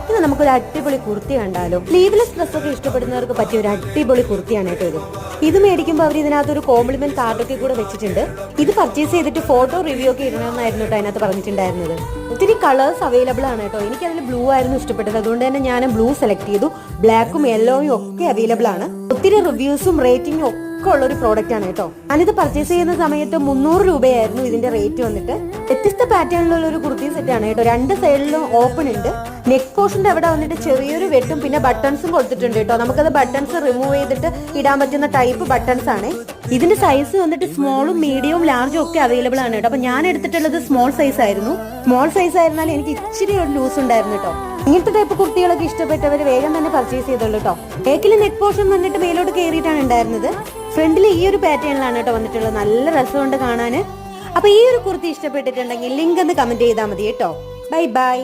ഇത് നമുക്കൊരു അടിപൊളി കുർത്തി കണ്ടാലോ. സ്ലീവ്ലെസ് ഡ്രസ്സൊക്കെ ഇഷ്ടപ്പെടുന്നവർക്ക് പറ്റിയ ഒരു അടിപൊളി കുർത്തിയാണ് കേട്ടോ ഇത് മേടിക്കുമ്പോൾ അവർ ഇതിനകത്തൊരു കോംപ്ലിമെന്റ് കാർഡൊക്കെ കൂടെ വെച്ചിട്ടുണ്ട്. ഇത് പർച്ചേസ് ചെയ്തിട്ട് ഫോട്ടോ റിവ്യൂ ഒക്കെ ഇടണമെന്നായിരുന്നു കേട്ടോ അതിനകത്ത് പറഞ്ഞിട്ടുണ്ടായിരുന്നത്. ഒത്തിരി കളേഴ്സ് അവൈലബിൾ ആണ് കേട്ടോ. എനിക്കതിൽ ബ്ലൂ ആയിരുന്നു ഇഷ്ടപ്പെട്ടത്, അതുകൊണ്ട് തന്നെ ഞാൻ ബ്ലൂ സെലക്ട് ചെയ്തു. ബ്ലാക്കും യെല്ലോയും ഒക്കെ അവൈലബിൾ ആണ്. ഒത്തിരി റിവ്യൂസും റേറ്റിംഗും ഒക്കെ ഉള്ള ഒരു പ്രോഡക്റ്റ് ആണ് കേട്ടോ. ഞാനിത് പർച്ചേസ് ചെയ്യുന്ന സമയത്ത് 300 രൂപയായിരുന്നു ഇതിന്റെ റേറ്റ് വന്നിട്ട്. വ്യത്യസ്ത പാറ്റേണിലുള്ള ഒരു കുർത്തി സെറ്റ് ആണ് കേട്ടോ. രണ്ട് സൈഡിലും ഓപ്പൺ ഉണ്ട്. നെക്ക് പോർഷന്റെ അവിടെ വന്നിട്ട് ചെറിയൊരു വെട്ടും പിന്നെ ബട്ടൺസും കൊടുത്തിട്ടുണ്ട് കേട്ടോ. നമുക്കത് ബട്ടൺസ് റിമൂവ് ചെയ്തിട്ട് ഇടാൻ പറ്റുന്ന ടൈപ്പ് ബട്ടൺസ് ആണ്. ഇതിന്റെ സൈസ് വന്നിട്ട് സ്മോളും മീഡിയവും ലാർജും ഒക്കെ അവൈലബിൾ ആണ് കേട്ടോ. അപ്പൊ ഞാൻ എടുത്തിട്ടുള്ളത് സ്മോൾ സൈസ് ആയിരുന്നു. സ്മോൾ സൈസ് ആയിരുന്നാലും എനിക്ക് ഇച്ചിരി ഒരു ലൂസ് ഉണ്ടായിരുന്നു കേട്ടോ. ഇങ്ങനത്തെ ടൈപ്പ് കുർത്തികളൊക്കെ ഇഷ്ടപ്പെട്ടവർ വേഗം തന്നെ പർച്ചേസ് ചെയ്തോളൂ കേട്ടോ. ബേക്കിൽ നെക്ക് പോർഷൻ വന്നിട്ട് മേലോട്ട് കയറിയിട്ടാണ് ഉണ്ടായിരുന്നത്. ഫ്രണ്ടിൽ ഈ ഒരു പാറ്റേണിലാണ് കേട്ടോ വന്നിട്ടുള്ളത്. നല്ല രസമുണ്ട് കാണാന്. അപ്പൊ ഈ ഒരു കുർത്തി ഇഷ്ടപ്പെട്ടിട്ടുണ്ടെങ്കിൽ ലിങ്ക് ഒന്ന് കമന്റ് ചെയ്താൽ മതി കേട്ടോ. Bye bye.